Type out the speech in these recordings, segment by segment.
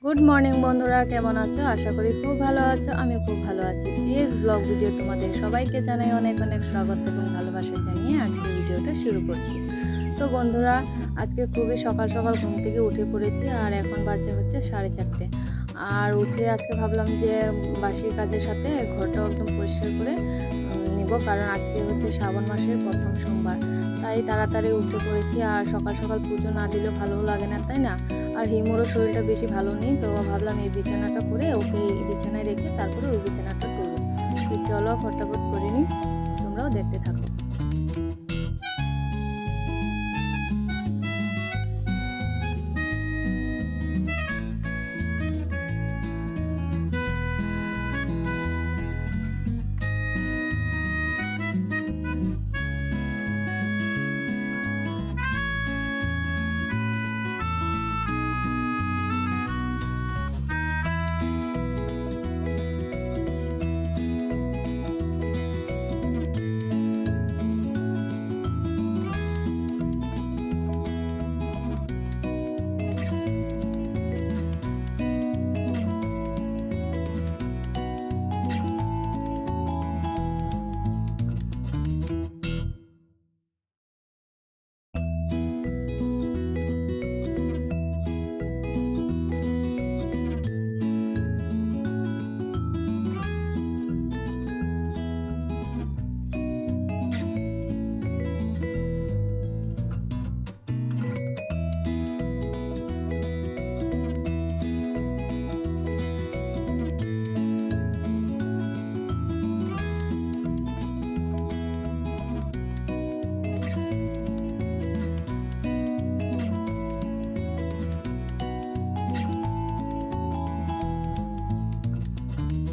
Good morning বন্ধুরা, কেমন আছো? আশা করি খুব ভালো আছো। আমি খুব ভালো আছি। প্লিজ ব্লগ ভিডিও তোমাদের সবাইকে জানাই অনেক অনেক স্বাগত এবং ভালোবাসা জানিয়ে আজকে ভিডিওটা শুরু করছি। তো বন্ধুরা, আজকে খুবই সকাল সকাল ঘুম থেকে উঠে পড়েছি আর এখন বাজে হচ্ছে 4:30। আর উঠে আজকে ভাবলাম যে বাসি কাজের সাথে ঘরটাও একদম পরিষ্কার করে নিব, কারণ আজকে হচ্ছে শ্রাবণ মাসের প্রথম সোমবার। তাই তাড়াতাড়ি উঠে পড়েছি। আর সকাল সকাল পুজো না দিলেও ভালো লাগে না, তাই না? আর হিমুরও শরীরটা বেশি ভালো নেই, তো ভাবলাম এই বিছানাটা করে ওকে এই বিছানায় রেখে তারপরে ওই বিছানাটা করবো। তো চলো ফটাফট করে নিই, তোমরাও দেখতে থাকো।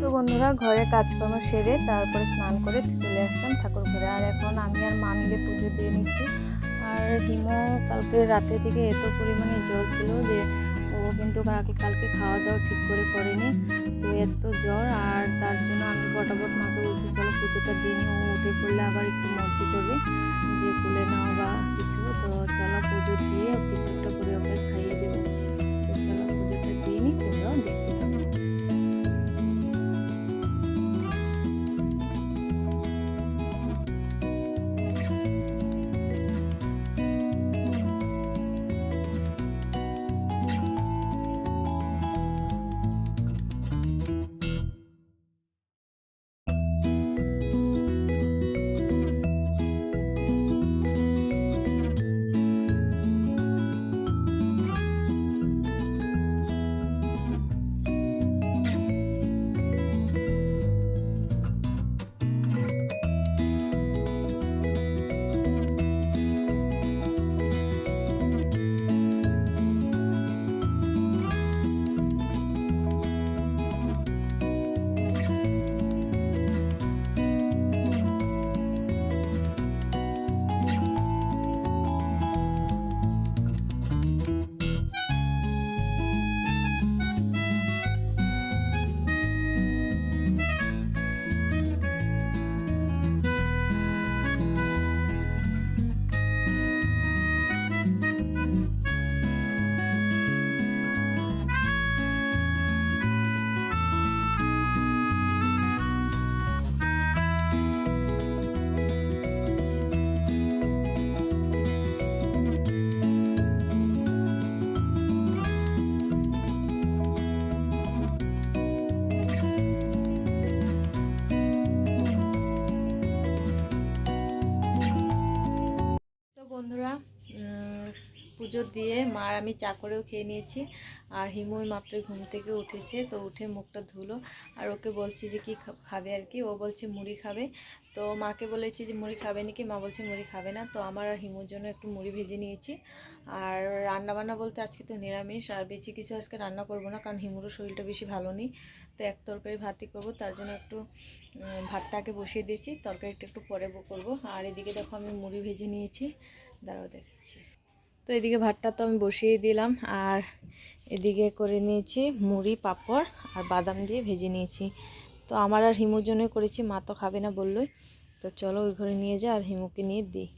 তো বন্ধুরা, ঘরে কাজকর্ম সেরে তারপরে স্নান করে চলে আসলাম ঠাকুর ঘরে। আর এখন আমি আর মা মিলে পুজো দিয়ে নিচ্ছি। আর হিমো কালকে রাতে থেকে এত পরিমাণে জ্বর ছিল যে ও কিন্তু কালকে খাওয়া দাওয়া ঠিক করে করেনি। তো এত জ্বর, আর তার জন্য আমি ফটাফট মাকে বলছি চলো পুজোটা দিয়ে নি। ও উঠে পড়লে আবার একটু মর্জি করবে যে খুলে নাও বা কিছু। তো চলো পুজো দিয়ে কিছুটা করে ওকে খাইয়ে দেবো। তো চলো পুজোটা দিয়ে নি, তোমরাও দেখতে থাকো। বন্ধুরা, পুজো দিয়ে মার আমি চা করেও খেয়ে নিয়েছি। আর হিমুই মাত্রই ঘুম থেকে উঠেছে, তো উঠে মুখটা ধুলো। আর ওকে বলছি যে কি খাবে আর কি, ও বলছে মুড়ি খাবে। তো মাকে বলেছি যে মুড়ি খাবে নাকি, মা বলছে মুড়ি খাবে না। তো আমার আর হিমুর জন্য একটু মুড়ি ভেজে নিয়েছি। আর রান্নাবান্না বলতে আজকে তো নিরামিষ, আর বেশি কিছু আজকে রান্না করব না, কারণ হিমুরও শরীরটা বেশি ভালো নেই। তো এক তরকারি ভাতই করবো, তার জন্য একটু ভাতটাকে বসিয়ে দিয়েছি, তরকারিটা একটু পরে করবো। আর এদিকে দেখো আমি মুড়ি ভেজে নিয়েছি, দাঁড়াও দেখাচ্ছি। তো এদিকে ভাতটা তো আমি বসিয়ে দিলাম, আর এদিকে করে নিয়েছি মুড়ি, পাঁপড় আর বাদাম দিয়ে ভেজে নিয়েছি। তো আমার আর হিমুর জন্য করেছি, মা তো খাবে না বললোই। তো চলো ওই ঘরে নিয়ে যা আর হিমুকে নিয়ে দিই।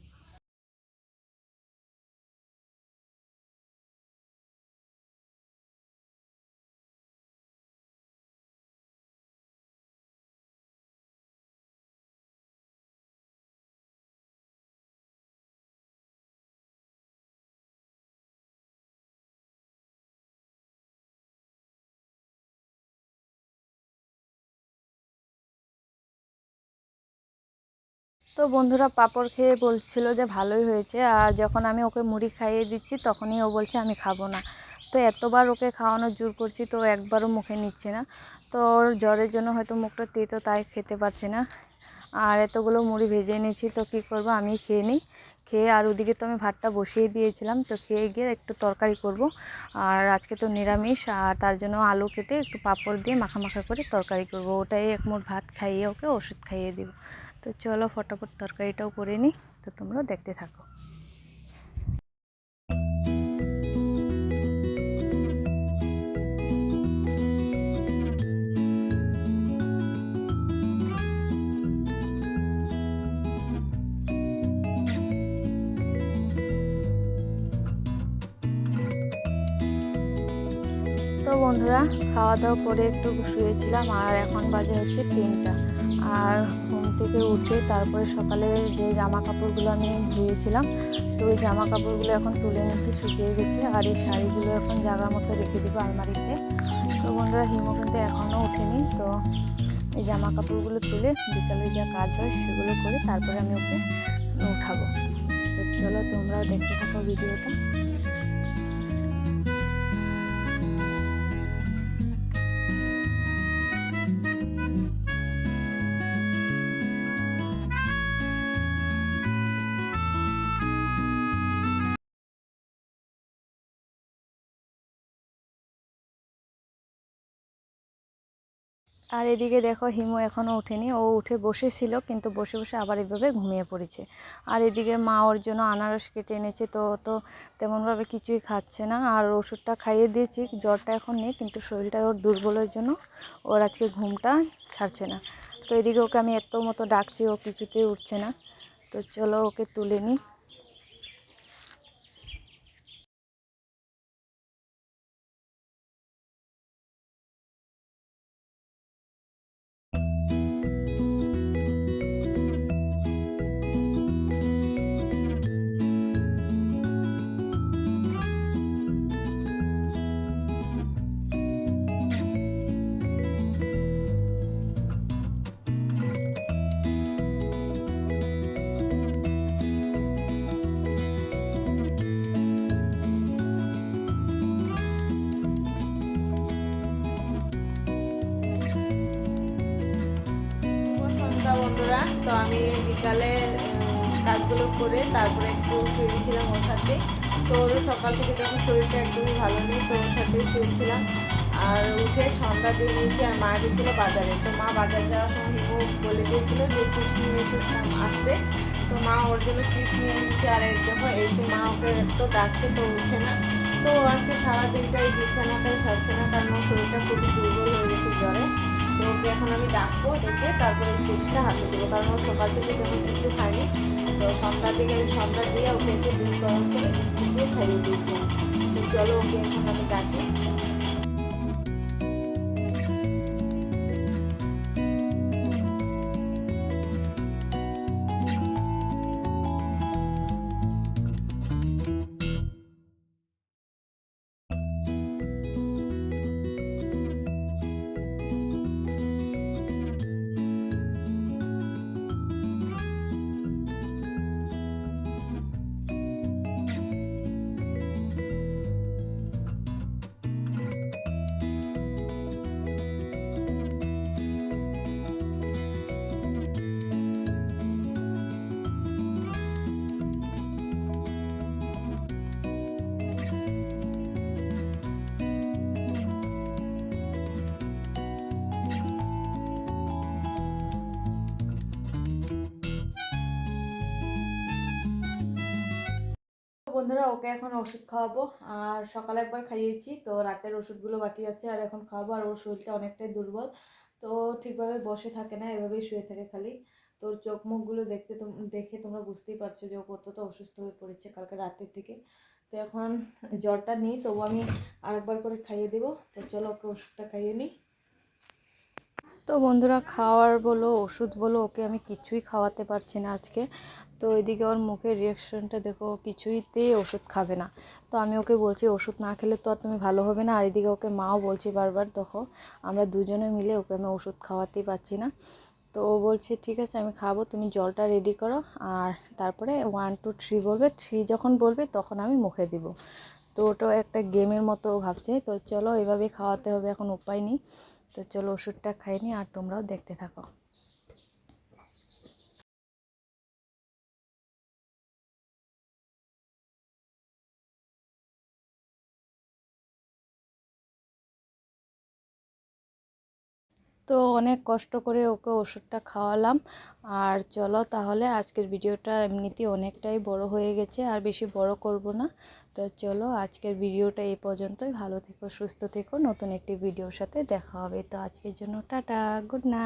তো বন্ধুরা পাঁপড় খেয়ে বলছিল যে ভালোই হয়েছে, আর যখন আমি ওকে মুড়ি খাইয়ে দিচ্ছি তখনই ও বলছে আমি খাবো না। তো এতবার ওকে খাওয়ানোর জোর করছি তো একবারও মুখে নিচ্ছে না। তো ওর জ্বরের জন্য হয়তো মুখটা তেতো, তাই খেতে পারছে না। আর এতগুলো মুড়ি ভেজে নিয়েছি, তো কী করবো, আমি খেয়ে নিই। খেয়ে আর ওদিকে তো আমি ভাতটা বসিয়ে দিয়েছিলাম, তো খেয়ে গিয়ে একটু তরকারি করব। আর আজকে তো নিরামিষ, আর তার জন্য আলু কেটে একটু পাঁপড় দিয়ে মাখা মাখা করে তরকারি করব। ওটাই এক মুঠ ভাত খাইয়ে ওকে ওষুধ খাইয়ে দিব। তো চলো ফটাফট তরকারিটাও করে নিই, তো তোমরাও দেখতে থাকো। তো বন্ধুরা, খাওয়া দাওয়া করে একটু শুয়েছিলাম, আর এখন বাজে হচ্ছে 3টা। আর ঘুম থেকে উঠে তারপরে সকালে যে জামা কাপড়গুলো আমি ধুয়েছিলাম, তো ওই জামা কাপড়গুলো এখন তুলে নিচ্ছি, শুকিয়ে গেছে। আর এই শাড়িগুলো এখন জায়গার মতো রেখে দেবো আলমারিতে। তো বন্ধুরা, হিমো কিন্তু এখনও ওঠেনি, তো এই জামা কাপড়গুলো তুলে বিকালে যা কাজ হয় সেগুলো করে তারপরে আমি ওকে উঠাবো। তো চলো তোমরাও দেখতে থাকো ভিডিওটা। আর এদিকে দেখো, হিমু এখনও ওঠেনি। ও উঠে বসেছিল, কিন্তু বসে বসে আবার এভাবে ঘুমিয়ে পড়েছে। আর এদিকে মা ওর জন্য আনারস কেটে এনেছে, তো তো তেমনভাবে কিছুই খাচ্ছে না। আর ওষুধটা খাইয়ে দিয়েছি, জ্বরটা এখন নেই, কিন্তু শরীরটা ওর দুর্বলের জন্য ওর আজকে ঘুমটা ছাড়ছে না। তো এদিকে ওকে আমি এত মতো ডাকছি, ও কিছুতেই উঠছে না। তো চলো ওকে তুলে নিই। বন্ধুরা, তো আমি বিকালে কাজগুলো করে তারপরে একটু শুয়েছিলাম ওর সাথে। তো ওর সকাল থেকে যখন শরীরটা একদমই ভালো নেই, তো ওর সাথে শুয়েছিলাম। আর উঠে সন্ধ্যা দিয়ে নিয়েছি, আর মা গেছিলো বাজারে। তো মা বাজারে যাওয়ার সময় হিমু বলে দিয়েছিলো যে চিপস নিয়ে আসতে। তো মা ওর জন্য চিপস নিয়ে এসেছে। আর যখন এসে মা ওকে তো ডাকছে, তো উঠছে না। তো আজকে সারাদিনটা এই বিছানাটাই ছাড়ছে না, কারণ ওর শরীরটা খুবই দুর্বল হয়ে গেছে জ্বরে। তো ওকে এখন আমি ডাকবো, ডেকে তারপরে চিপসটা হাতে দেবো, কারণ ও সকাল থেকে তেমন কিছু খায়নি। তো সন্ধ্যা দিয়ে ওকে একটু দুধ গরম করে বিস্কুট দিয়ে খাইয়ে দিয়েছিলাম। তো চলো ওকে এখন আমি ডাকি। বন্ধুরা, ওকে এখন ওষুধ খাওয়াবো। আর সকালে একবার খাইয়েছি, তো রাতের ওষুধগুলো বাকি আছে, আর এখন খাওয়াবো। আর ওর শরীরটা অনেকটাই দুর্বল, তো ঠিকভাবে বসে থাকে না, এভাবেই শুয়ে থাকে খালি। তোর চোখ মুখগুলো দেখে তোমরা বুঝতেই পারছো যে ও কতটা অসুস্থ হয়ে পড়েছে কালকে রাতের থেকে। তো এখন জ্বরটা নেই, তবু আমি আরেকবার করে খাইয়ে দেবো। তো চলো ওকে ওষুধটা খাইয়ে নিই। তো বন্ধুরা, খাওয়ার বলো ওষুধ বলো, ওকে আমি কিছুই খাওয়াতে পারছি না আজকে। তো ওইদিকে ওর মুখের রিয়াকশানটা দেখো, কিছুইতেই ওষুধ খাবে না। তো আমি ওকে বলছি ওষুধ না খেলে তো আর তুমি ভালো হবে না। আর এদিকে ওকে মাও বলছি বারবার, দেখো আমরা দুজনে মিলে ওকে আমি ওষুধ খাওয়াতেই পারছি না। তো ও বলছে ঠিক আছে আমি খাবো, তুমি জলটা রেডি করো, আর তারপরে 1 2 3 বলবে, 3 যখন বলবে তখন আমি মুখে দিব। তো ওটাও একটা গেমের মতো ভাবছে। তো চলো এভাবে খাওয়াতে হবে, এখন উপায় নেই। তো চলো ওষুধটা খাই নি, আর তোমরাও দেখতে থাকো। তো অনেক কষ্ট করে ওকে ওষুধটা খাওয়ালাম। আর চলো তাহলে আজকের ভিডিওটা এমনিতেই অনেকটাই বড় হয়ে গেছে, আর বেশি বড় করব না। তো চলো আজকের ভিডিওটা এই পর্যন্তই। ভালো থেকো, সুস্থ থেকো, নতুন একটি ভিডিওর সাথে দেখা হবে। তো আজকের জন্য টাটা, গুড নাইট।